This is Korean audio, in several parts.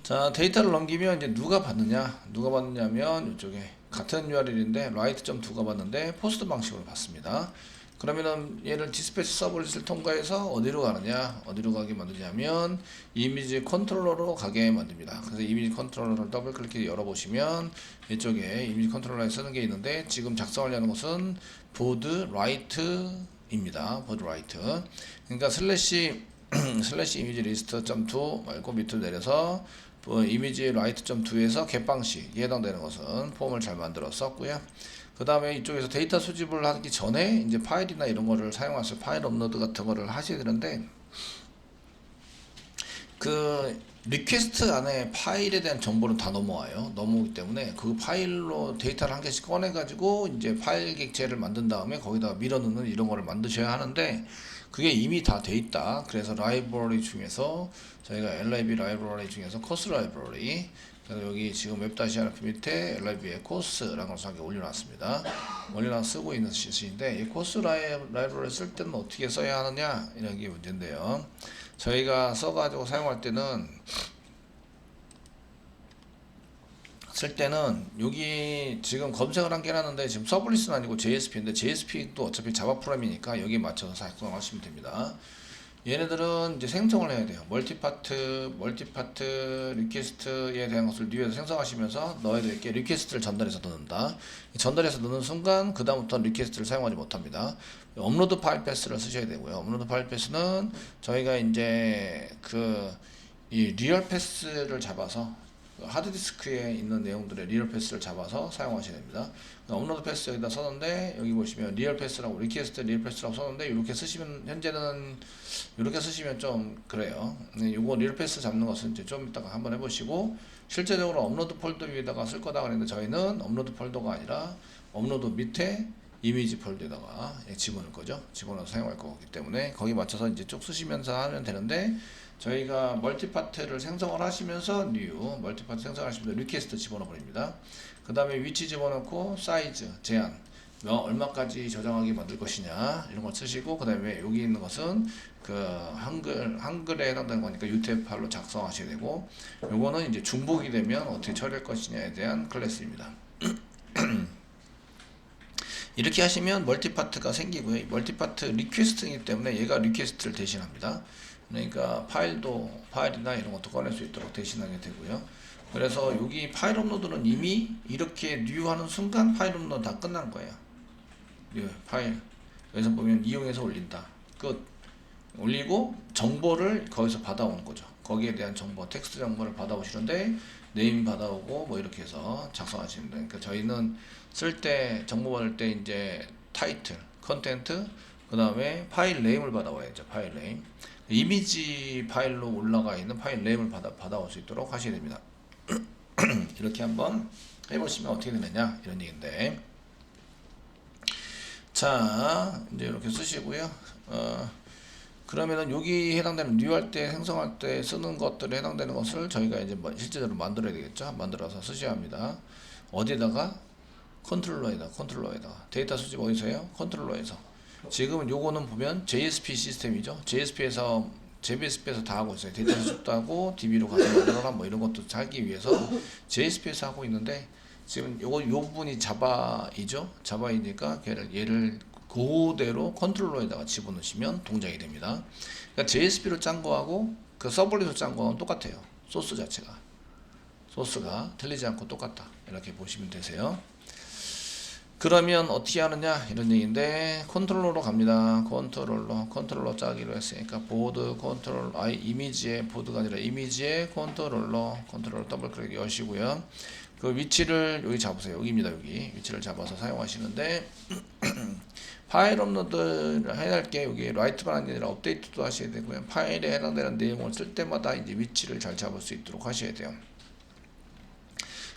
자, 데이터를 넘기면 이제 누가 받느냐면 이쪽에 같은 URL인데 write.to가 받는데 포스트 방식으로 받습니다. 그러면은 얘를 디스패치 서브릿을 통과해서 어디로 가느냐, 어디로 가게 만드냐면 이미지 컨트롤러로 가게 만듭니다. 그래서 이미지 컨트롤러를 더블 클릭해 열어보시면 이쪽에 이미지 컨트롤러에 쓰는 게 있는데 지금 작성하려는 것은 보드 라이트입니다. 보드 라이트. 그러니까 슬래시 슬래시 이미지 리스트 .2 말고 밑으로 내려서 이미지 라이트 .2에서 겟방식에 해당되는 것은 폼을 잘 만들어 썼고요. 그 다음에 이쪽에서 데이터 수집을 하기 전에 이제 파일이나 이런 거를 사용해서 파일 업로드 같은 거를 하셔야 되는데 그 리퀘스트 안에 파일에 대한 정보는 다 넘어오기 때문에 그 파일로 데이터를 한 개씩 꺼내 가지고 이제 파일 객체를 만든 다음에 거기다 밀어넣는 이런 거를 만드셔야 하는데 그게 이미 다 돼 있다. 그래서 라이브러리 중에서 저희가 lib 라이브러리 중에서 코스 라이브러리, 그래서 여기 지금 웹-rp 밑에 lib의 코스라는 것을 하게 올려놨습니다. 올려놔 쓰고 있는 시인데 이 코스 라이브러리 쓸 때는 어떻게 써야 하느냐 이런 게 문제인데요. 저희가 써가지고 사용할 때는 여기 지금 검색을 한 게 해놨는데 지금 서블리스는 아니고 JSP인데 JSP도 어차피 자바 프로그램이니까 여기에 맞춰서 작성하시면 됩니다. 얘네들은 이제 생성을 해야 돼요. 멀티파트 리퀘스트에 대한 것을 뉴에서 생성하시면서 넣어야 될 게 리퀘스트를 전달해서 넣는다. 전달해서 넣는 순간 그 다음부터 리퀘스트를 사용하지 못합니다. 업로드 파일 패스를 쓰셔야 되고요. 업로드 파일 패스는 저희가 이제 이 리얼 패스를 잡아서 하드디스크에 있는 내용들의 리얼 패스를 잡아서 사용하셔야 됩니다. 업로드 패스 여기다 썼는데 여기 보시면 리얼 패스라고 리퀘스트 리얼 패스라고 썼는데 이렇게 쓰시면 현재는 이렇게 쓰시면 좀 그래요. 이거 리얼 패스 잡는 것은 이제 좀 이따가 한번 해보시고 실제적으로 업로드 폴더 위에다가 쓸 거다 그랬는데 저희는 업로드 폴더가 아니라 업로드 밑에 이미지 폴더에다가 집어넣을 거죠. 집어넣어서 사용할 거기 때문에 거기 맞춰서 이제 쭉 쓰시면서 하면 되는데 저희가 멀티파트를 생성을 하시면서 멀티파트 생성하시면서 리퀘스트 집어넣어 버립니다. 그 다음에 위치 집어넣고 사이즈 제한 얼마까지 저장하게 만들 것이냐 이런 거 쓰시고 그 다음에 여기 있는 것은 한글에 해당되는 거니까 UTF-8로 작성하셔야 되고 요거는 이제 중복이 되면 어떻게 처리할 것이냐에 대한 클래스입니다. 이렇게 하시면 멀티파트가 생기고요. 멀티파트 리퀘스트이기 때문에 얘가 리퀘스트를 대신합니다. 그러니까 파일이나 이런 것도 꺼낼 수 있도록 대신하게 되고요. 그래서 여기 파일 업로드는 이미 이렇게 뉴 하는 순간 파일 업로드 다 끝난 거예요. 뉴 파일 여기서 보면 이용해서 올린다 끝. 올리고 정보를 거기서 받아오는 거죠. 거기에 대한 정보 텍스트 정보를 받아오시는데 네임 받아오고 뭐 이렇게 해서 작성하시면 돼요. 그러니까 저희는 쓸 때 정보 받을 때 이제 타이틀 컨텐트 그 다음에 파일 네임을 받아와야죠. 파일 네임 이미지 파일로 올라가 있는 파일 네임을 받아올 수 있도록 하셔야 됩니다. 이렇게 한번 해보시면 어떻게 되느냐 이런 얘기인데, 자 이제 이렇게 쓰시고요. 그러면은 여기 해당되는 뉴할 때 생성할 때 쓰는 것들에 해당되는 것을 저희가 이제 실제적으로 만들어야 되겠죠. 만들어서 쓰셔야 합니다. 어디다가 컨트롤러에다가 데이터 수집 어디서요? 컨트롤러에서. 지금은 요거는 보면 JSP 시스템이죠. JSP에서 다 하고 있어요. 데이터 수집도 하고 DB로 가서 만들어라 뭐 이런 것도 하기 위해서 JSP에서 하고 있는데 지금 요 부분이 자바이죠. 자바이니까 얘를 그대로 컨트롤러에다가 집어넣으시면 동작이 됩니다. 그러니까 JSP로 짠 거하고 그 서블릿으로 짠 거는 똑같아요. 소스가 틀리지 않고 똑같다. 이렇게 보시면 되세요. 그러면 어떻게 하느냐 이런 얘기인데 컨트롤러로 갑니다. 컨트롤러 짜기로 했으니까 보드 컨트롤 이미지의 보드가 아니라 이미지의 컨트롤러 더블 클릭 여시고요. 그 위치를 여기 잡으세요. 여기입니다. 여기 위치를 잡아서 사용하시는데 파일 업로드를 해야 할 게 여기 라이트만 아니라 업데이트도 하셔야 되고요. 파일에 해당되는 내용을 쓸 때마다 이제 위치를 잘 잡을 수 있도록 하셔야 돼요.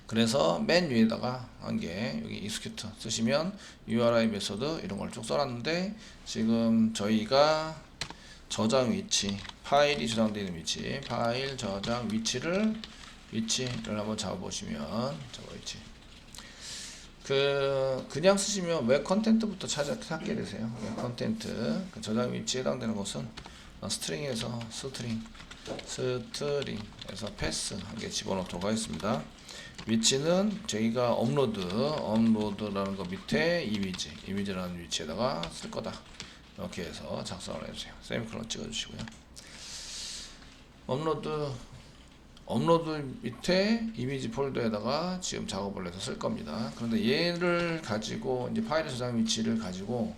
그래서 맨 위에다가 한 개 여기 execute 쓰시면 URI 메소드 이런 걸 쭉 써놨는데 지금 저희가 저장 위치 파일이 저장되어 있는 위치 파일 저장 위치를 한번 잡아보시면 위치 그냥 쓰시면 웹 컨텐트부터 찾게 되세요. 웹 컨텐트 저장 위치에 해당되는 것은 스트링에서 스트링 스트링에서 패스 한 개 집어넣도록 하겠습니다. 위치는 저희가 업로드라는 거 밑에 이미지라는 위치에다가 쓸 거다. 이렇게 해서 작성을 해주세요. 세미콜론 찍어주시고요. 업로드 밑에 이미지 폴더에다가 지금 작업을 해서 쓸 겁니다. 그런데 얘를 가지고 이제 파일의 저장 위치를 가지고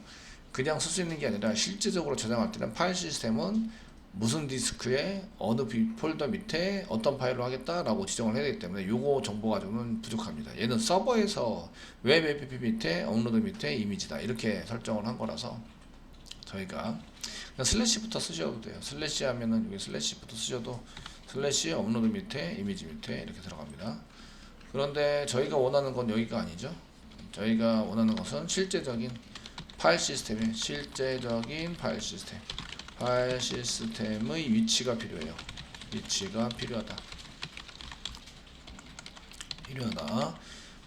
그냥 쓸 수 있는 게 아니라 실제적으로 저장할 때는 파일 시스템은 무슨 디스크에 어느 폴더 밑에 어떤 파일로 하겠다라고 지정을 해야 되기 때문에 요거 정보 가지고는 부족합니다. 얘는 서버에서 웹 app 밑에 업로드 밑에 이미지다 이렇게 설정을 한 거라서 저희가 그냥 슬래시부터 쓰셔도 돼요. 슬래시 하면은 여기 슬래시부터 쓰셔도 슬래시 업로드 밑에 이미지 밑에 이렇게 들어갑니다. 그런데 저희가 원하는 건 여기가 아니죠. 저희가 원하는 것은 실제적인 파일 시스템의 파일 시스템의 위치가 필요해요. 위치가 필요하다.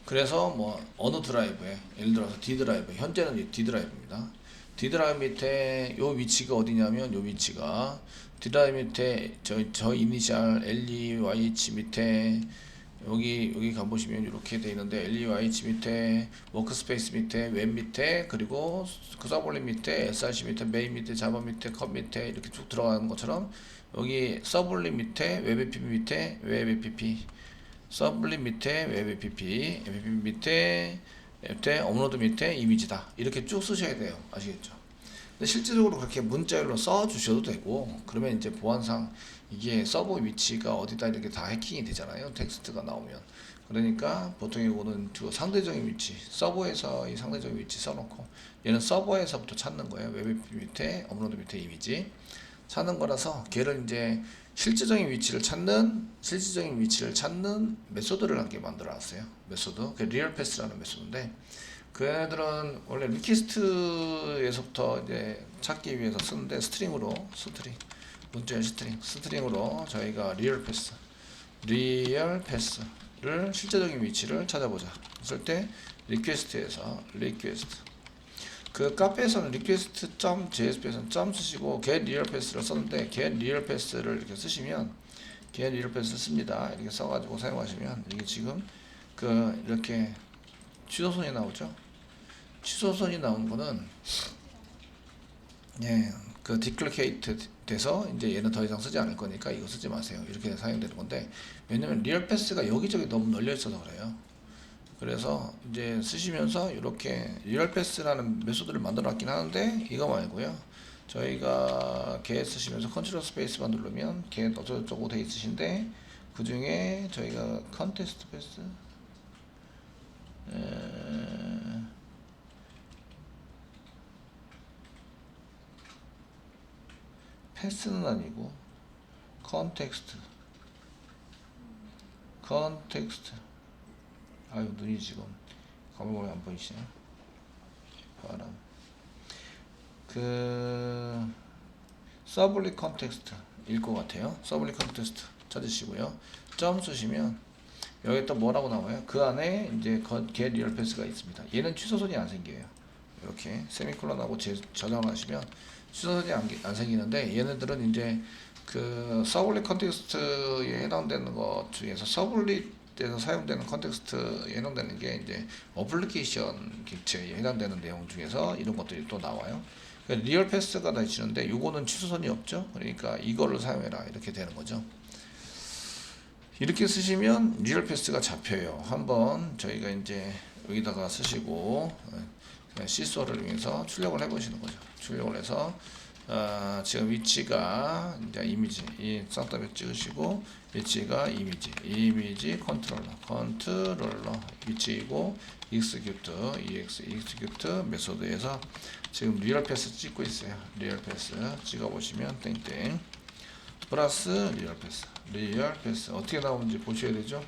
그래서 뭐 어느 드라이브에 예를 들어서 D 드라이브, 현재는 D 드라이브입니다. D 드라이브 밑에 요 위치가 어디냐면 요 위치가 D 드라이브 밑에 저 이니셜 LEYH 밑에 여기 가보시면 이렇게 돼 있는데 LEYH 밑에 워크스페이스 밑에 웹 밑에 그리고 그 서블릿 밑에 SRC 밑에 메인 밑에 자바 밑에 컵 밑에 이렇게 쭉 들어가는 것처럼 여기 서블릿 밑에 웹 app 밑에 웹 app 서블릿 밑에 웹 app 밑에 업로드 밑에 이미지다 이렇게 쭉 쓰셔야 돼요. 아시겠죠? 근데 실질적으로 그렇게 문자열로 써 주셔도 되고 그러면 이제 보안상 이게 서버 위치가 어디다 이렇게 다 해킹이 되잖아요. 텍스트가 나오면. 그러니까 보통 이거는 상대적인 위치, 서버에서 이 상대적인 위치 써놓고 얘는 서버에서부터 찾는 거예요. 웹 app 밑에 업로드 밑에 이미지 찾는 거라서 걔를 이제 실질적인 위치를 찾는 메소드를 한 개 만들어놨어요. 메소드, 그 리얼 패스라는 메소드인데 그 애들은 원래 리퀘스트에서부터 이제 찾기 위해서 쓰는데 문자열 스트링으로 저희가 리얼 패스를 실제적인 위치를 찾아보자 했을 때 리퀘스트에서 그 카페에서는 request.jsp에서는 점 쓰시고 get real pass를 썼는데 get real pass를 이렇게 쓰시면 get real pass 씁니다. 이렇게 써가지고 사용하시면 이게 지금 그 이렇게 취소선이 나오죠. 취소선이 나온 거는 그 디클리케이트 돼서 이제 얘는 더 이상 쓰지 않을 거니까 이거 쓰지 마세요. 이렇게 사용되는 건데 왜냐면 리얼 패스가 여기저기 너무 널려 있어서 그래요. 그래서 이제 쓰시면서 이렇게 리얼 패스라는 메소드를 만들어 놨긴 하는데 이거 말고요. 저희가 get 쓰시면서 컨트롤 스페이스만 누르면 get 어쩌고저쩌고 돼 있으신데 그 중에 저희가 컨텍스트 패스 패스는 아니고 컨텍스트 아유 눈이 지금 가물가물 안 보이시네. 바람 그 서블릿 컨텍스트일 것 같아요. 서블릿 컨텍스트 찾으시고요. 점 쓰시면 여기 또 뭐라고 나와요? 그 안에 이제 get real pass가 있습니다. 얘는 취소선이 안 생겨요. 이렇게 세미콜론하고 저장하시면 취소선이 안 생기는데 얘네들은 이제 그 서블릿 컨텍스트에 해당되는 것 중에서 서블릿에서 사용되는 컨텍스트에 해당되는 게 이제 어플리케이션 객체에 해당되는 내용 중에서 이런 것들이 또 나와요. 그러니까 리얼 패스가 다 있는데 요거는 취소선이 없죠. 그러니까 이거를 사용해라 이렇게 되는 거죠. 이렇게 쓰시면 리얼 패스가 잡혀요. 한번 저희가 이제 여기다가 쓰시고 시소를 이용해서 출력을 해보시는 거죠. 출력을 해서 지금 위치가 이제 이미지 이 쌍따비 찍으시고 위치가 이미지 컨트롤러 위치이고 execute 메소드에서 지금 리얼 패스 찍고 있어요. 리얼 패스 찍어 보시면 땡땡 플러스 리얼 패스 어떻게 나오는지 보셔야 되죠.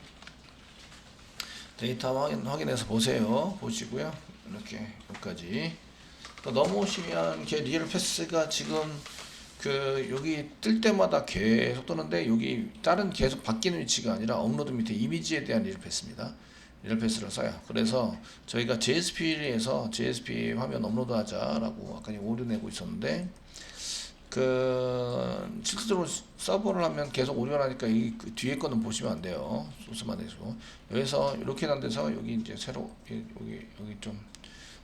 데이터 확인해서 보시고요. 이렇게 여기까지 또 넘어오시면 이렇게 리얼 패스가 지금 그 여기 뜰 때마다 계속 뜨는데 여기 다른 계속 바뀌는 위치가 아니라 업로드 밑에 이미지에 대한 리얼 패스입니다. 리얼 패스를 써요. 그래서 저희가 JSP에서 JSP 화면 업로드 하자라고 아까 오류 내고 있었는데 실질적으로 서버를 하면 계속 오류가 나니까 그 뒤에 거는 보시면 안 돼요. 소스만 해주고 여기서 이렇게 난 데서 여기 이제 새로 여기 좀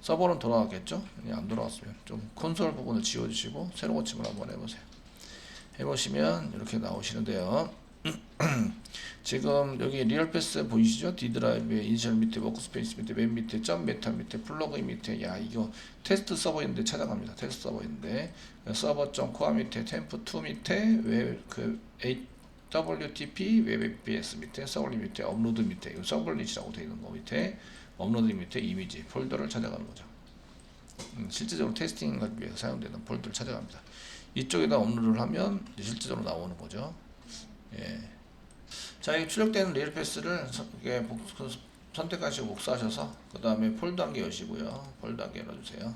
서버는 돌아가겠죠? 안 돌아갔으면 좀 콘솔 부분을 지워주시고 새로 고침을 한번 해보세요. 해보시면 이렇게 나오시는데요. 지금 여기 리얼패스 보이시죠? D 드라이브의 이니셜 밑에 워크스페이스 밑에 맨 밑에 점 메탈 밑에 플러그인 밑에 야 이거 테스트 서버인데 찾아갑니다. 테스트 서버인데 서버.coa 밑에 템프2 밑에 WTP 웹 APS 밑에 서블릿 밑에 업로드 밑에 이 서블릿이라고 되어 있는 거 밑에 업로드 밑에 이미지 폴더를 찾아가는 거죠. 실제적으로 테스팅을 하기 위해서 사용되는 폴더를 찾아갑니다. 이쪽에다 업로드를 하면 실제적으로 나오는 거죠. 예. 자, 이 출력되는 리얼패스를 선택하시고 복사하셔서 그 다음에 폴더 한 개 여시고요. 폴더 한 개 열어주세요.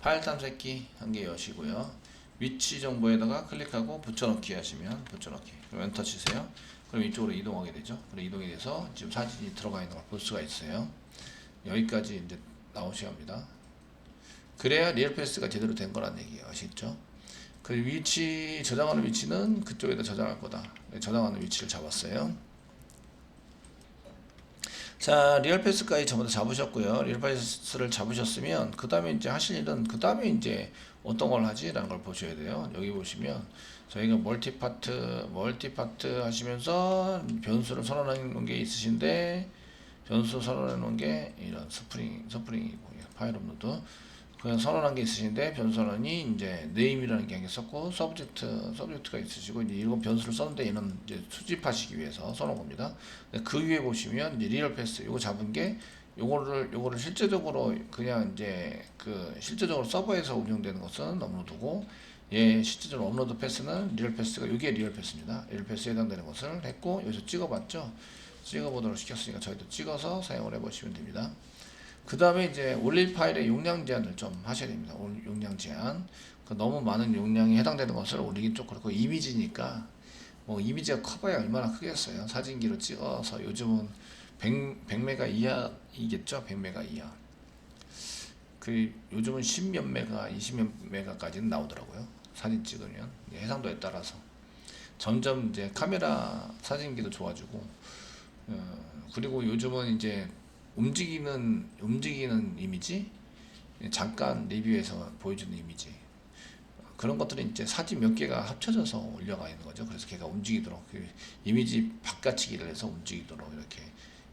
파일 탐색기 한 개 여시고요. 위치 정보에다가 클릭하고 붙여넣기 하시면 붙여넣기. 그럼 엔터 치세요. 그럼 이쪽으로 이동하게 되죠. 그럼 이동이 돼서 지금 사진이 들어가 있는 걸 볼 수가 있어요. 여기까지 이제 나오셔야 합니다. 그래야 리얼패스가 제대로 된 거란 얘기예요. 아시겠죠? 그 위치 저장하는 위치는 그쪽에다 저장할 거다. 저장하는 위치를 잡았어요. 자, 리얼패스까지 전부 다 잡으셨고요. 리얼패스를 잡으셨으면 그 다음에 이제 하실 일은 그 다음에 이제 어떤 걸 하지라는 걸 보셔야 돼요. 여기 보시면 저희가 멀티파트 하시면서 변수를 선언해 놓은 게 있으신데 변수 선언해 놓은 게 이런 스프링이고 파일 업로드 그냥 선언한 게 있으신데 변수 선언이 이제 네임이라는 게 썼고 서브젝트가 있으시고 이제 이런 변수를 썼는데 얘는 이제 수집하시기 위해서 써놓은 겁니다. 그 위에 보시면 이제 리얼패스 요거 잡은 게 요거를 실제적으로 그냥 이제 실제적으로 서버에서 운영되는 것은 업로드고 실제적으로 업로드 패스는 리얼패스가 요게 리얼패스입니다. 리얼패스에 해당되는 것을 했고 여기서 찍어봤죠. 찍어보도록 시켰으니까 저희도 찍어서 사용을 해보시면 됩니다. 그 다음에 이제 올릴 파일의 용량 제한을 좀 하셔야 됩니다. 용량 제한. 너무 많은 용량이 해당되는 것을 올리긴 좀 그렇고 이미지니까 뭐 이미지가 커봐야 얼마나 크겠어요. 사진기로 찍어서 요즘은 100메가 이하이겠죠. 100메가 이하. 요즘은 10몇 메가, 20몇 메가까지는 나오더라고요. 사진 찍으면 해상도에 따라서 점점 이제 카메라 사진기도 좋아지고 그리고 요즘은 이제 움직이는 이미지 잠깐 리뷰에서 보여주는 이미지 그런 것들은 이제 사진 몇 개가 합쳐져서 올려가 있는 거죠. 그래서 걔가 움직이도록 이미지 바깥치기를 해서 움직이도록 이렇게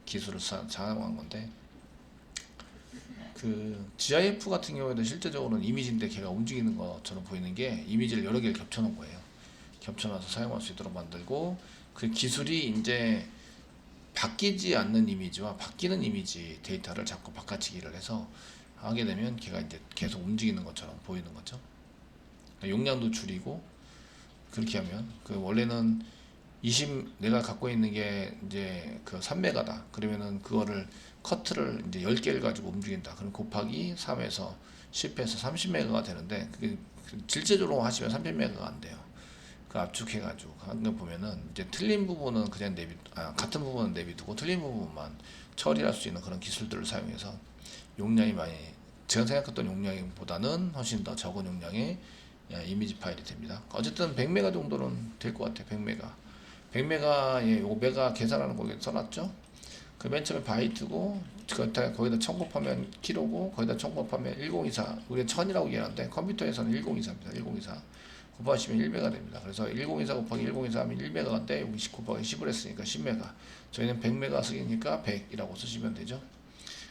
기술을 사용한 건데 GIF 같은 경우에도 실제적으로는 이미지인데 걔가 움직이는 것처럼 보이는 게 이미지를 여러 개를 겹쳐 놓은 거예요. 겹쳐놔서 사용할 수 있도록 만들고 그 기술이 이제 바뀌지 않는 이미지와 바뀌는 이미지 데이터를 자꾸 바꿔치기를 해서 하게 되면 걔가 이제 계속 움직이는 것처럼 보이는 거죠. 용량도 줄이고 그렇게 하면 원래는 내가 갖고 있는 게 이제 3메가다. 그러면은 그거를 커트를 이제 10개를 가지고 움직인다. 그럼 곱하기 3에서 10에서 30메가가 되는데 그게 실제적으로 하시면 30메가가 안 돼요. 압축해가지고 한 거 보면은 이제 틀린 부분은 그냥 같은 부분은 내비두고 틀린 부분만 처리할 수 있는 그런 기술들을 사용해서 용량이 많이 제가 생각했던 용량보다는 훨씬 더 적은 용량의 이미지 파일이 됩니다. 어쨌든 100메가 정도는 될 것 같아요. 100메가에 5메가 계산하는 거기에 써놨죠. 맨 처음에 바이트고 거기다 첨곱하면 키로고 거기다 첨곱하면 1024 우리가 1000이라고 얘기하는데 컴퓨터에서는 1024입니다. 1024 곱하시면 1메가 됩니다. 그래서 1024 곱하기 1024 하면 1메가인데 여기 10 곱하기 10을 했으니까 10메가. 저희는 100메가 쓰니까 100이라고 쓰시면 되죠.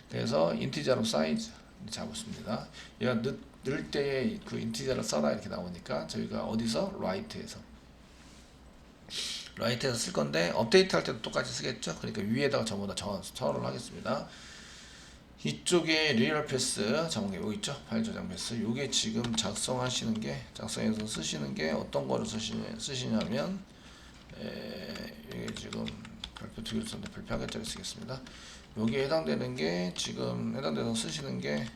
그래서 인티저로 사이즈 잡았습니다. 얘가 넣을 때에 인티저를 써라 이렇게 나오니까 저희가 어디서? 라이트에서 쓸 건데 업데이트 할 때도 똑같이 쓰겠죠. 그러니까 위에다가 전부 다 전원을 하겠습니다. 이쪽에 리얼패스 제목에 여기 있죠. 파일 저장 패스. 요게 지금 작성해서 쓰시는 게 어떤 거를 쓰시냐면 이게 지금 별표 2개 썼는데 별표 1개짜리 쓰겠습니다. 여기에 해당되는 게 지금 해당돼서 쓰시는 게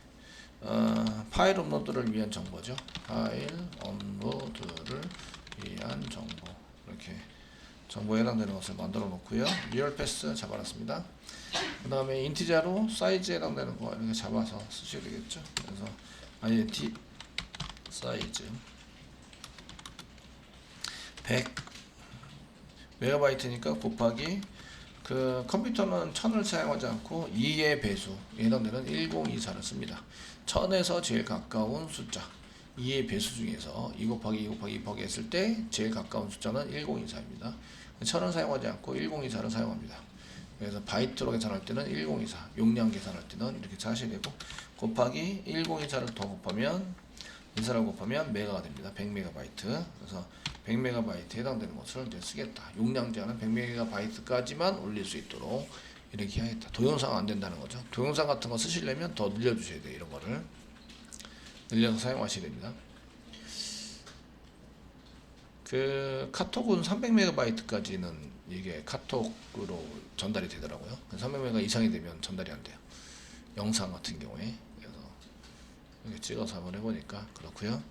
파일 업로드를 위한 정보죠. 파일 업로드를 위한 정보 이렇게 정보에 해당되는 것을 만들어 놓고요. 리얼패스 잡아놨습니다. 그 다음에 인티저로 사이즈에 해당되는 거 이렇게 잡아서 쓰셔야 되겠죠. 그래서 INT 사이즈 100 메가바이트니까 곱하기 그 컴퓨터는 1000을 사용하지 않고 2의 배수에 해당되는 1024를 씁니다. 1000에서 제일 가까운 숫자 2의 배수 중에서 2 곱하기 2 곱하기 2 곱하기 했을 때 제일 가까운 숫자는 1024입니다. 1000을 사용하지 않고 1024를 사용합니다. 그래서 바이트로 계산할 때는 1024, 용량 계산할 때는 이렇게 하셔야 되고 곱하기 1024를 더 곱하면 인사를 곱하면 메가가 됩니다. 100메가바이트. 그래서 100메가바이트에 해당되는 것을 이제 쓰겠다. 용량 제한은 100메가바이트까지만 올릴 수 있도록 이렇게 해야겠다. 동영상 안 된다는 거죠. 동영상 같은 거 쓰시려면 더 늘려주셔야 돼요. 이런 거를 늘려서 사용하셔야 됩니다. 그 카톡은 300메가바이트까지는 이게 카톡으로 전달이 되더라고요. 300메가 이상이 되면 전달이 안 돼요. 영상 같은 경우에. 그래서 이렇게 찍어서 한번 해보니까 그렇고요.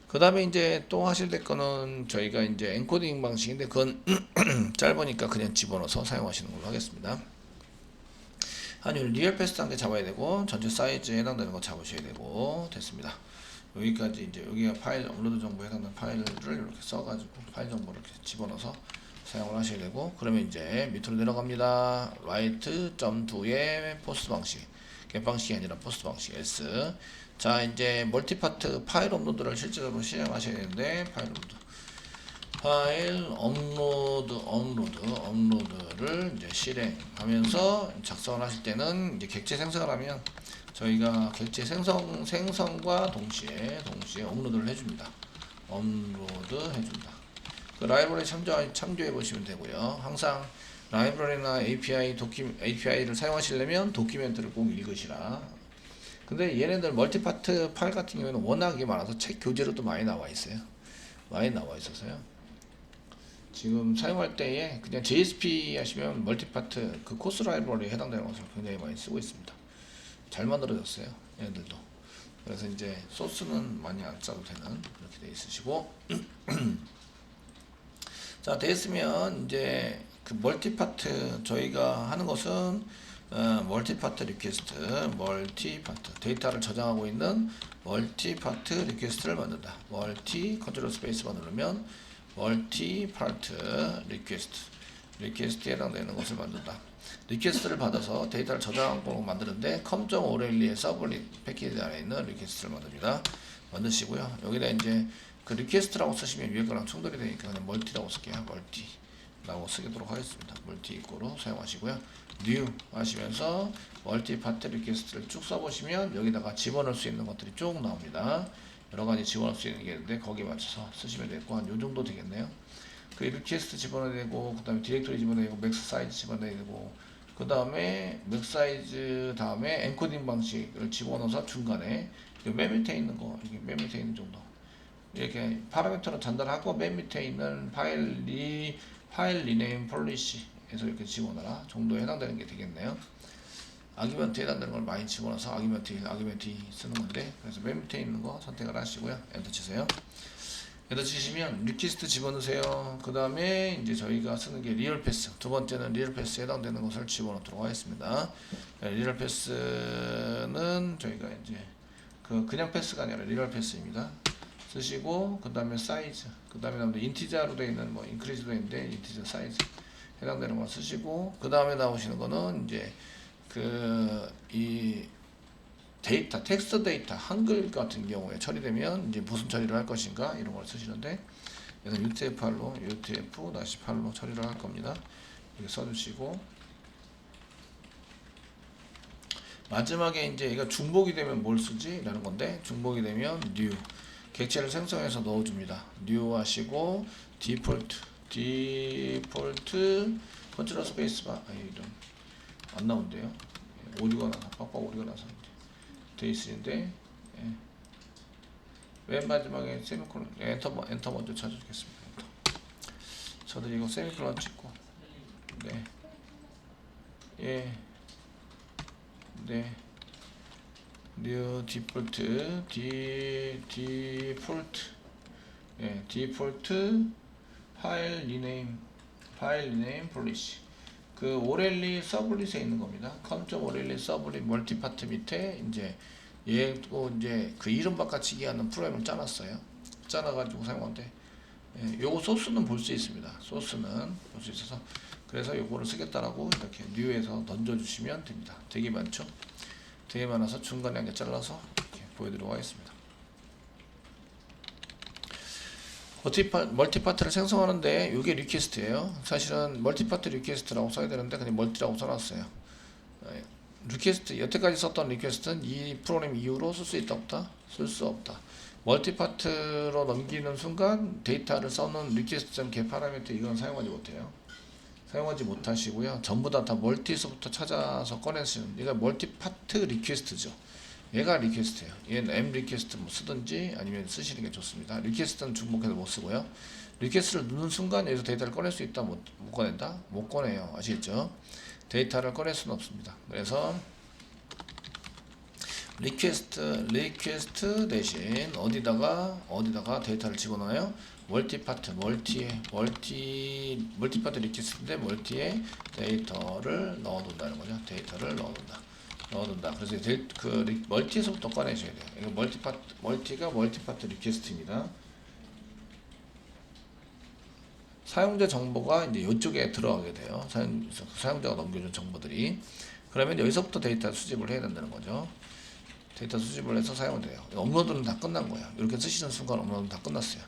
그 다음에 이제 또 하실 될 거는 저희가 이제 엔코딩 방식인데 그건 짧으니까 그냥 집어넣어서 사용하시는 걸로 하겠습니다. 아니 리얼 패스 한개 잡아야 되고 전체 사이즈에 해당되는 거 잡으셔야 되고 됐습니다. 여기까지 이제 여기가 파일 업로드 정보에 해당되는 파일을 이렇게 써가지고 파일 정보를 이렇게 집어넣어서 사용을 하셔야 되고 그러면 이제 밑으로 내려갑니다. write.to의 포스트 방식 겟 방식이 아니라 포스트 방식 s. 자 이제 멀티파트 파일 업로드를 실제로 실행하셔야 되는데 파일 업로드를 이제 실행하면서 작성을 하실 때는 이제 객체 생성을 하면 저희가 객체 생성과 동시에 업로드를 해줍니다. 업로드 해준다. 그 라이브러리 참조해 보시면 되고요. 항상 라이브러리나 API를 사용하시려면 도큐멘트를 꼭 읽으시라. 근데 얘네들 멀티파트 파일 같은 경우에는 워낙에 많아서 책 교재로도 많이 나와 있어요. 많이 나와 있어서요. 지금 사용할 때에 그냥 JSP 하시면 멀티파트 그 코스 라이브러리에 해당되는 것을 굉장히 많이 쓰고 있습니다. 잘 만들어졌어요. 얘네들도. 그래서 이제 소스는 많이 안 써도 되는 그렇게 돼 있으시고 자 됐으면 이제 그 멀티파트 저희가 하는 것은 멀티파트 리퀘스트 데이터를 저장하고 있는 멀티파트 리퀘스트를 만든다. 멀티 컨트롤 스페이스만 누르면 멀티파트 리퀘스트에 해당되는 것을 만든다. 리퀘스트를 받아서 데이터를 저장하고 만드는데 com.orel의 서블릿 패키지 안에 있는 리퀘스트를 만드시고요. 여기다 이제 그 리퀘스트라고 쓰시면 위에 거랑 충돌이 되니까 그냥 멀티라고 쓸게요. 멀티라고 쓰도록 하겠습니다. 멀티 이꼬로 사용하시고요. new 하시면서 멀티파트 리퀘스트를 쭉 써보시면 여기다가 집어넣을 수 있는 것들이 쭉 나옵니다. 여러 가지 집어넣을 수 있는 게 있는데 거기에 맞춰서 쓰시면 되고 한 요 정도 되겠네요. 그 리퀘스트 집어넣어야 되고 그 다음에 디렉토리 집어넣어야 되고 맥스 사이즈 집어넣어야 되고 그 다음에 맥스 사이즈 다음에 엔코딩 방식을 집어넣어서 중간에 맨 밑에 있는 거 이게 맨 밑에 있는 정도 이렇게 파라미터로 전달하고 맨 밑에 있는 파일 리네임 폴리시에서 이렇게 집어넣어라 정도에 해당되는 게 되겠네요. 아규먼트에 해당되는 걸 많이 집어넣어서 아규먼트 쓰는 건데 그래서 맨 밑에 있는 거 선택을 하시고요. 엔터 치세요. 엔터 치시면 리퀘스트 집어넣으세요. 그 다음에 이제 저희가 쓰는 게 리얼 패스 두 번째는 리얼 패스에 해당되는 것을 집어넣도록 하겠습니다. 리얼 패스는 저희가 이제 그냥 패스가 아니라 리얼 패스입니다. 쓰시고 그 다음에 사이즈 그 다음에 인티저로 되어 있는 뭐 인크리즈도 있는데 인티저 사이즈 해당되는 거 쓰시고 그 다음에 나오시는 거는 이제 이 데이터 텍스트 데이터 한글 같은 경우에 처리되면 이제 무슨 처리를 할 것인가 이런 걸 쓰시는데 얘는 UTF-8로 처리를 할 겁니다. 이렇게 써주시고 마지막에 이제 얘가 중복이 되면 뭘 쓰지? 라는 건데 중복이 되면 new 객체를 생성해서 넣어줍니다. new 하시고 디폴트 컨트롤 스페이스바 이런 안 나온대요. 오류가 나서 빡빡 오류가 나서 돼 있으는데 맨 마지막에 세미콜론 엔터 먼저 찾아주겠습니다. 엔터. 저도 이거 세미콜론 찍고 new 디폴트 디폴트 파일 리네임 폴리시 그 오렐리 서블릿에 있는 겁니다. com.orelli 서블릿 멀티파트 밑에 이제 얘도 이제 그 이름 바꿔치기 하는 프로그램을 짜놨어요. 짜놔가지고 사용한데 예, 요거 소스는 볼 수 있습니다. 소스는 볼 수 있어서 그래서 요거를 쓰겠다라고 이렇게 뉴에서 던져주시면 됩니다. 되게 많죠? 되게 많아서 중간에 한개 잘라서 이렇게 보여드리도록 하겠습니다. 멀티파트를 생성하는데 이게 리퀘스트예요. 사실은 멀티파트 리퀘스트라고 써야 되는데 그냥 멀티라고 써놨어요. 리퀘스트, 여태까지 썼던 리퀘스트는 이 프로그램 이후로 쓸 수 있다 없다? 쓸 수 없다. 멀티파트로 넘기는 순간 데이터를 써놓은 리퀘스트.get 파라미터 이건 사용하지 못해요. 사용하지 못하시고요. 전부 다 멀티에서부터 찾아서 꺼내시는, 얘가 멀티파트 리퀘스트죠. 얘가 리퀘스트예요. 얘는 M 리퀘스트 뭐 쓰든지 아니면 쓰시는 게 좋습니다. 리퀘스트는 중복해서 못 쓰고요. 리퀘스트를 누른 순간 여기서 데이터를 꺼낼 수 있다, 못 꺼낸다? 못 꺼내요. 아시겠죠? 데이터를 꺼낼 수는 없습니다. 그래서 리퀘스트 대신 어디다가 데이터를 집어넣어요? 멀티파트 리퀘스트인데 멀티에 데이터를 넣어둔다는 거죠. 데이터를 넣어둔다. 그래서 멀티에서부터 꺼내셔야 돼요. 이거 멀티가 멀티파트 리퀘스트입니다. 사용자 정보가 이제 이쪽에 들어가게 돼요. 사용자가 넘겨준 정보들이. 그러면 여기서부터 데이터 수집을 해야 된다는 거죠. 데이터 수집을 해서 사용이 돼요. 업로드는 다 끝난 거예요. 이렇게 쓰시는 순간 업로드는 다 끝났어요.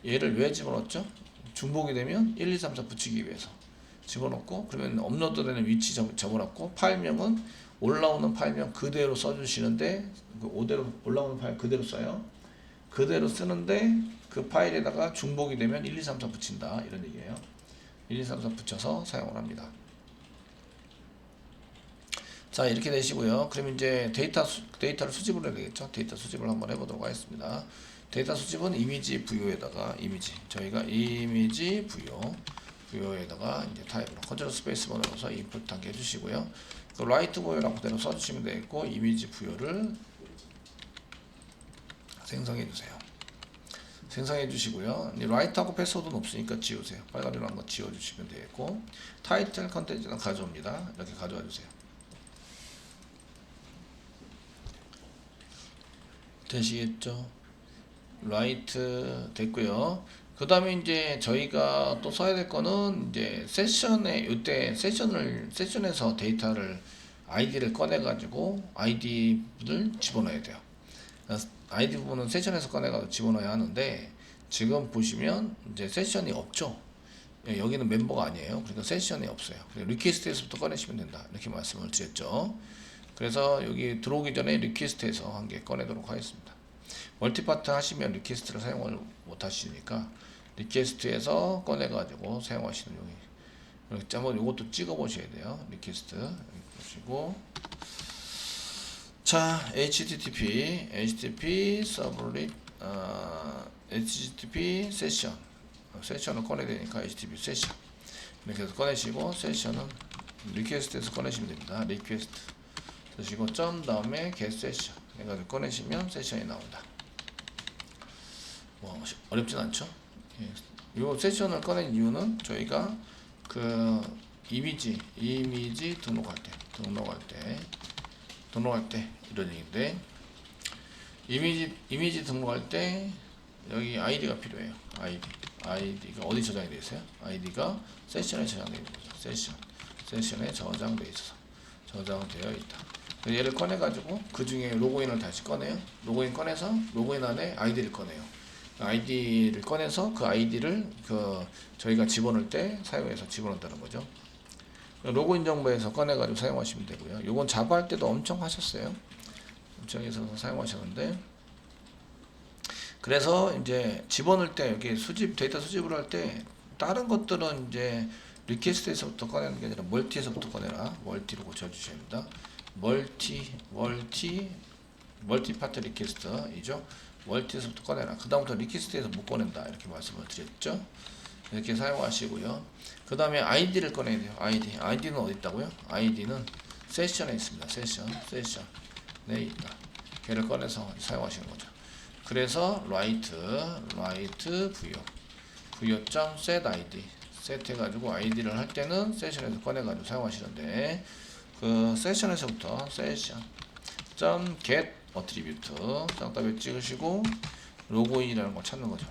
얘를 왜 집어넣었죠? 중복이 되면 1, 2, 3, 4 붙이기 위해서 집어넣고, 그러면 업로드되는 위치 적어놨고, 파일명은 올라오는 파일명 그대로 써주시는데, 올라오는 파일 그대로 써요. 그대로 쓰는데 그 파일에다가 중복이 되면 1, 2, 3, 4 붙인다, 이런 얘기예요. 1, 2, 3, 4 붙여서 사용을 합니다. 자, 이렇게 되시고요. 그럼 이제 데이터를 수집을 해야 되겠죠. 데이터 수집을 한번 해보도록 하겠습니다. 데이터 수집은 이미지 부여에다가 저희가 이미지 부여에다가 이제 타입으로 컨트롤 스페이스 번호 넣어서 인풋 단계 해주시고요. 그 라이트 부여라고 그대로 써주시면 되겠고, 이미지 부여를 생성해 주세요. 생성해 주시고요. 라이트하고 패스워드는 없으니까 지우세요. 빨간색으로 한번 지워주시면 되겠고, 타이틀 컨텐츠는 가져옵니다. 이렇게 가져와 주세요. 되시겠죠? 라이트 됐고요. 그 다음에 이제 저희가 또 써야 될 거는 이제 세션에서 데이터를 아이디를 꺼내 가지고 아이디를 집어넣어야 돼요. 아이디 부분은 세션에서 꺼내 가지고 집어넣어야 하는데, 지금 보시면 이제 세션이 없죠. 여기는 멤버가 아니에요. 그러니까 세션이 없어요. 리퀘스트에서부터 꺼내시면 된다, 이렇게 말씀을 드렸죠. 그래서 여기 들어오기 전에 리퀘스트에서 한 개 꺼내도록 하겠습니다. 멀티파트 하시면 리퀘스트를 사용을 못 하시니까 리퀘스트에서 꺼내가지고 사용하시는 용이. 한번 이것도 찍어 보셔야 돼요. 리퀘스트 보시고, 자, HTTP 서블릿, HTTP 세션을 꺼내야 되니까 HTTP 세션 이렇게 해서 꺼내시고, 세션은 리퀘스트에서 꺼내시면 됩니다. 리퀘스트 쓰시고 점 다음에 get 세션 해가지고 꺼내시면 세션이 나온다. 뭐 어렵진 않죠. 이 세션을 꺼낸 이유는 저희가 그 이미지 등록할 때 이런 얘기인데, 이미지 등록할 때 여기 아이디가 필요해요. 아이디가 어디 저장이 되어 있어요? 아이디가 세션에 저장되어 있는 거죠. 세션에 저장되어 있어서 저장되어 있다. 얘를 꺼내 가지고 그 중에 로그인을 다시 꺼내요. 로그인 꺼내서 로그인 안에 아이디를 꺼내요. 아이디를 꺼내서 그 아이디를 저희가 집어넣을 때 사용해서 집어넣는다는 거죠. 로그인 정보에서 꺼내 가지고 사용하시면 되고요. 요건 자바 할 때도 엄청 하셨어요. 엄청 해서 사용하셨는데, 그래서 이제 집어넣을 때 여기 데이터 수집을 할 때 다른 것들은 이제 리퀘스트에서부터 꺼내는 게 아니라 멀티에서부터 꺼내라. 멀티로 고쳐주셔야 합니다. 멀티파트 리퀘스트이죠. 멀티에서부터 꺼내라. 그 다음부터 리퀘스트에서 못 꺼낸다, 이렇게 말씀을 드렸죠. 이렇게 사용하시고요. 그 다음에 아이디를 꺼내야 돼요. 아이디는 어디 있다고요? 아이디는 세션에 있습니다. 세션에 있다. 걔를 꺼내서 사용하시는 거죠. 그래서 라이트 부여 set id 세트 해가지고 아이디를 할 때는 세션에서 꺼내가지고 사용하시는데, 그 세션에서부터 get attribute 쌍따비 찍으시고 로그인이라는 거 찾는 거죠.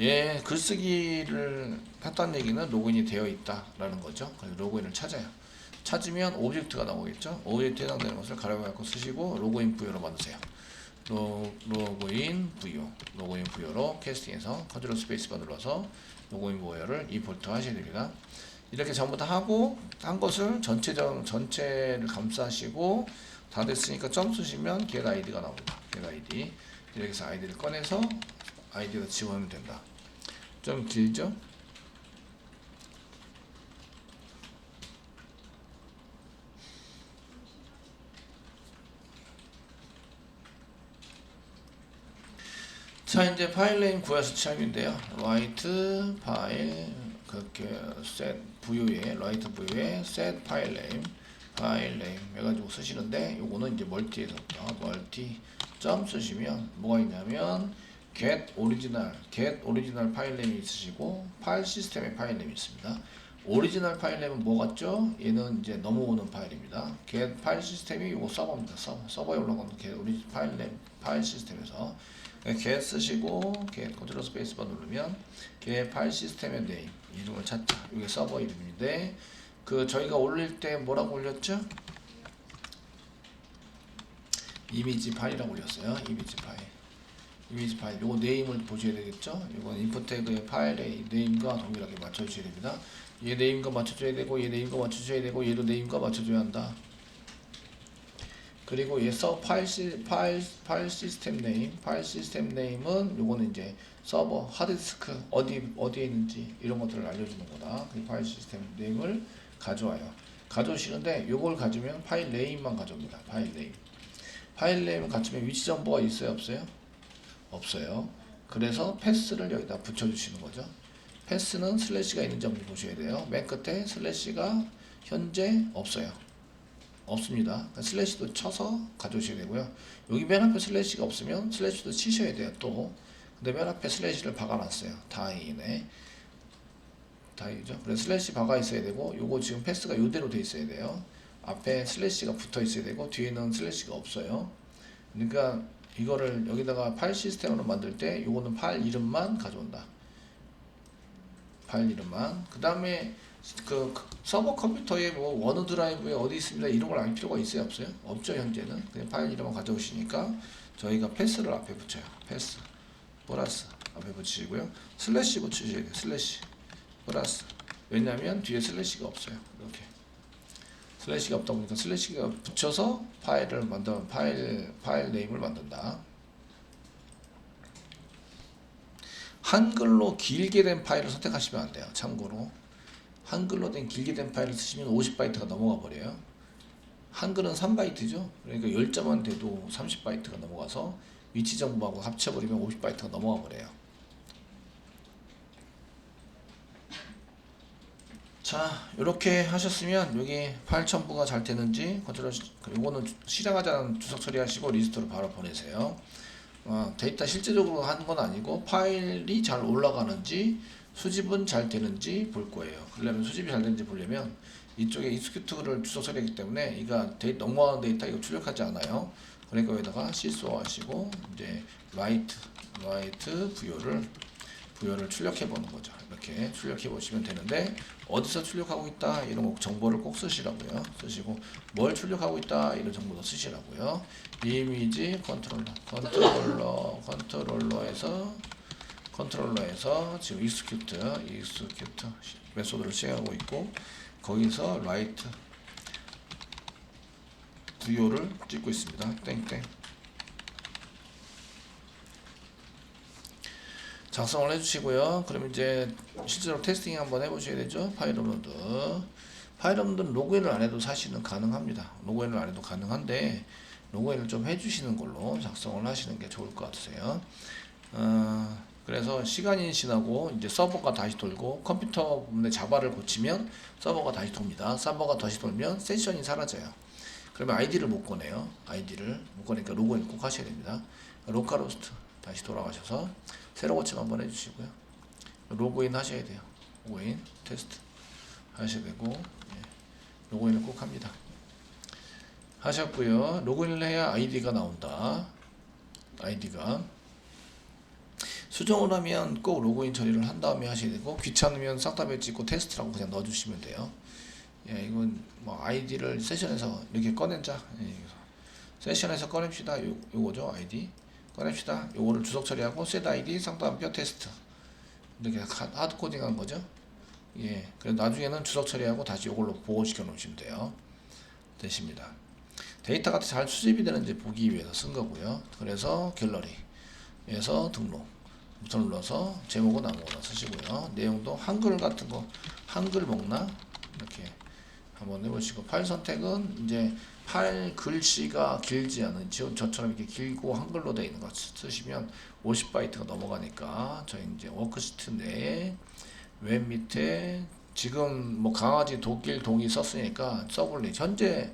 얘 글쓰기를 했다는 얘기는 로그인이 되어 있다라는 거죠. 그래서 로그인을 찾아요. 찾으면 오브젝트가 나오겠죠. 오브젝트에 해당되는 것을 가려갖고 쓰시고 로그인 부여로 만드세요. 로그인 부여로 캐스팅해서 컨트롤 스페이스바 눌러서 로그인 부여를 임포트 하셔야 됩니다. 이렇게 전부 다 하고 한 것을 전체를 감싸시고 다 됐으니까 점 쓰시면 get id가 나옵니다. get id 이렇게 해서 아이디를 꺼내서 아이디에다 집어넣으면 된다. 좀 길죠? 자, 이제 파일 네임 구해서 취합인데요. write 파일 그렇게 set 부유에 write 부유에 set 파일 네임 해가지고 쓰시는데 요거는 이제 멀티에서부터 멀티 점 쓰시면 뭐가 있냐면 get original 파일 네임이 있으시고 파일 시스템의 파일 네임이 있습니다. 오리지널 파일 네임은 뭐 같죠? 얘는 이제 넘어오는 파일입니다. get 파일 시스템이 요거 서버입니다. 서버에 올라가는 get 오리지널 파일 네임 파일 시스템에서 get 쓰시고 get 컨트롤 스페이스바 누르면 get 파일 시스템의 네임 이름을 찾자. 이게 서버 이름인데 그 저희가 올릴 때 뭐라고 올렸죠? 이미지 파일이라고 올렸어요. 이미지 파일 요거 네임을 보셔야 되겠죠? 이건 인풋 태그의 파일의 네임과 동일하게 맞춰주셔야 됩니다. 얘 네임과 맞춰줘야 되고 얘 네임과 맞춰줘야 되고 얘도 네임과 맞춰줘야 한다. 그리고 얘 파일 시스템 네임은 요거는 이제 서버 하드디스크 어디에 있는지 이런 것들을 알려주는 거다. 그 파일 시스템 네임을 가져와요. 가져오시는데 요걸 가지면 파일 네임만 가져옵니다. 파일 네임을 갖추면 위치 정보가 있어요, 없어요? 없어요. 그래서 패스를 여기다 붙여주시는 거죠. 패스는 슬래시가 있는지 한번 보셔야 돼요. 맨 끝에 슬래시가 현재 없어요. 없습니다. 그러니까 슬래시도 쳐서 가져오셔야 되고요. 여기 맨 앞에 슬래시가 없으면 슬래시도 치셔야 돼요. 또 근데 맨 앞에 슬래시를 박아놨어요. 다이죠. 그래서 슬래시 박아 있어야 되고 요거 지금 패스가 요대로 돼 있어야 돼요. 앞에 슬래시가 붙어 있어야 되고 뒤에는 슬래시가 없어요. 그러니까 이거를 여기다가 파일 시스템으로 만들 때 요거는 파일 이름만 가져온다. 파일 이름만. 그 다음에 그 서버 컴퓨터에 뭐 원어 드라이브에 어디 있습니다 이런 걸 알 필요가 있어요, 없어요? 없죠. 현재는 그냥 파일 이름만 가져오시니까 저희가 패스를 앞에 붙여요. 패스 플러스 앞에 붙이시고요. 슬래시 붙이셔야 돼요. 슬래시 플러스. 왜냐면 뒤에 슬래시가 없어요. 이렇게 슬래시가 없다 보니까 슬래시가 붙여서 파일 네임을 만든다. 한글로 길게 된 파일을 선택하시면 안 돼요. 참고로 한글로 된 길게 된 파일을 쓰시면 50바이트가 넘어가 버려요. 한글은 3바이트죠. 그러니까 10자만 돼도 30바이트가 넘어가서 위치 정보하고 합쳐버리면 50바이트가 넘어가 버려요. 자, 이렇게 하셨으면 여기 파일 첨부가 잘 되는지 컨트롤 요거는 실행하자는 주석 처리하시고 리스트로 바로 보내세요. 데이터 실제적으로 하는 건 아니고 파일이 잘 올라가는지 수집은 잘 되는지 볼 거예요. 그러려면 수집이 잘 되는지 보려면 이쪽에 익스큐트를 주석 처리하기 때문에 이거 넘어가는 데이터 이거 출력하지 않아요. 그러니까 여기다가 시소 하시고 이제 write 부여를 출력해 보는 거죠. 이렇게 출력해 보시면 되는데 어디서 출력하고 있다 이런 정보를 꼭 쓰시라고요. 쓰시고 뭘 출력하고 있다 이런 정보도 쓰시라고요. 이미지 컨트롤러에서 지금 execute 메소드를 시행하고 있고 거기서 write 부여를 찍고 있습니다. 땡땡. 작성을 해주시고요. 그럼 이제 실제로 테스팅 한번 해보셔야 되죠. 파일 업로드는 로그인을 안 해도 사실은 가능합니다. 로그인을 안 해도 가능한데 로그인을 좀 해주시는 걸로 작성을 하시는 게 좋을 것 같으세요. 그래서 시간이 지나고 이제 서버가 다시 돌고 컴퓨터 부분에 자바를 고치면 서버가 다시 돕니다. 서버가 다시 돌면 세션이 사라져요. 그러면 아이디를 못 꺼내요. 아이디를 못 꺼내니까 로그인을 꼭 하셔야 됩니다. 로컬호스트 다시 돌아가셔서 새로 고침 한번 해주시고요. 로그인 하셔야 돼요. 로그인 테스트 하셔야 되고 로그인을 꼭 합니다. 하셨고요. 로그인을 해야 아이디가 나온다. 아이디가 수정을 하면 꼭 로그인 처리를 한 다음에 하셔야 되고, 귀찮으면 싹 다 배치 있고 테스트라고 그냥 넣어주시면 돼요. 예, 이건 뭐 아이디를 세션에서 이렇게 꺼낸자. 예, 세션에서 꺼냅시다. 요거죠, 아이디. 꺼냅시다. 요거를 주석 처리하고 set 아이디 쌍따옴표 테스트. 이렇게 하드 코딩한 거죠. 예, 그래서 나중에는 주석 처리하고 다시 요걸로 보호시켜 놓으시면 돼요. 되십니다. 데이터가 잘 수집이 되는지 보기 위해서 쓴 거고요. 그래서 갤러리에서 등록 버튼 눌러서 제목은 아무거나 쓰시고요. 내용도 한글 같은 거 한글 먹나 이렇게 한번 해보시고, 파일 선택은 이제 파일 글씨가 길지 않은 저처럼 이렇게 길고 한글로 되어 있는 거 쓰시면 50바이트가 넘어가니까, 저희 이제 워크시트 내에 왼 밑에 지금 뭐 강아지 독일 동이 썼으니까 서블릿 현재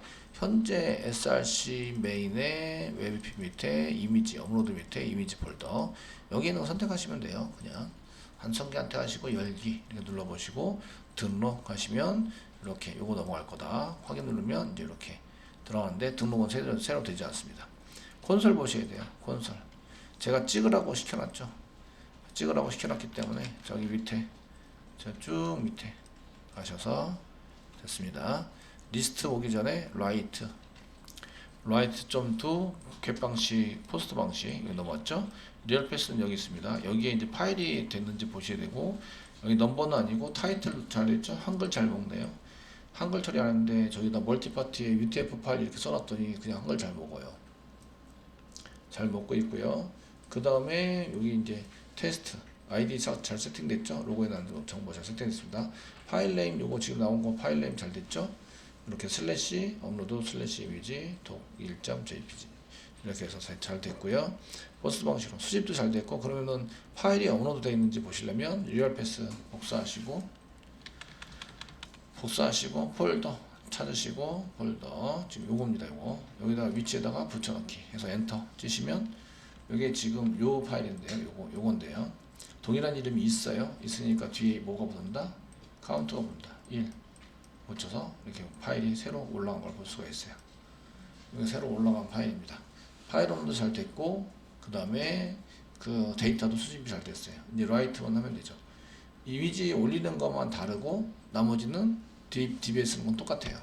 src 메인의 웹 밑에 이미지 업로드 밑에 이미지 폴더, 여기 있는 거 선택하시면 돼요. 그냥 한성기한테 하시고 열기 이렇게 눌러보시고 등록하시면 이렇게 요거 넘어갈 거다 확인 누르면 이제 이렇게 들어가는데, 등록은 새로 되지 않습니다. 콘솔 보셔야 돼요. 콘솔 제가 찍으라고 시켜놨죠. 찍으라고 시켜놨기 때문에 저기 밑에 쭉 밑에 가셔서 됐습니다. 리스트 오기 전에 라이트 좀 to 겟 방식 포스트 방식 여기 넘어왔죠. 리얼 패스는 여기 있습니다. 여기에 이제 파일이 됐는지 보셔야 되고, 여기 넘버는 아니고 타이틀 잘 됐죠. 한글 잘 먹네요. 한글 처리 안 했는데 저기다 멀티파티에 UTF 파일 이렇게 써놨더니 그냥 한글 잘 먹어요. 잘 먹고 있고요. 그 다음에 여기 이제 테스트 아이디 잘 세팅됐죠. 로고에 나온 정보 잘 세팅됐습니다. 파일 네임 요거 지금 나온 거 파일 네임 잘 됐죠. 이렇게 슬래시 업로드 슬래시 이미지 독 1.jpg 이렇게 해서 잘 됐고요. 포스트 방식으로 수집도 잘 됐고, 그러면은 파일이 업로드 되어 있는지 보시려면 리얼 패스 복사하시고 폴더 찾으시고 폴더 지금 요겁니다. 요거 여기다가 위치에다가 붙여넣기 해서 엔터 치시면 이게 지금 요 파일인데요. 요건데요. 동일한 이름이 있으니까 뒤에 뭐가 붙는다? 카운트가 붙는다. 1 붙여서 이렇게 파일이 새로 올라간 걸 볼 수가 있어요. 이거 새로 올라간 파일입니다. 파일 업로드 잘 됐고, 그 다음에 그 데이터도 수집이 잘 됐어요. 이제 라이트만 하면 되죠. 이미지 올리는 것만 다르고 나머지는 DB에 쓰는 건 똑같아요.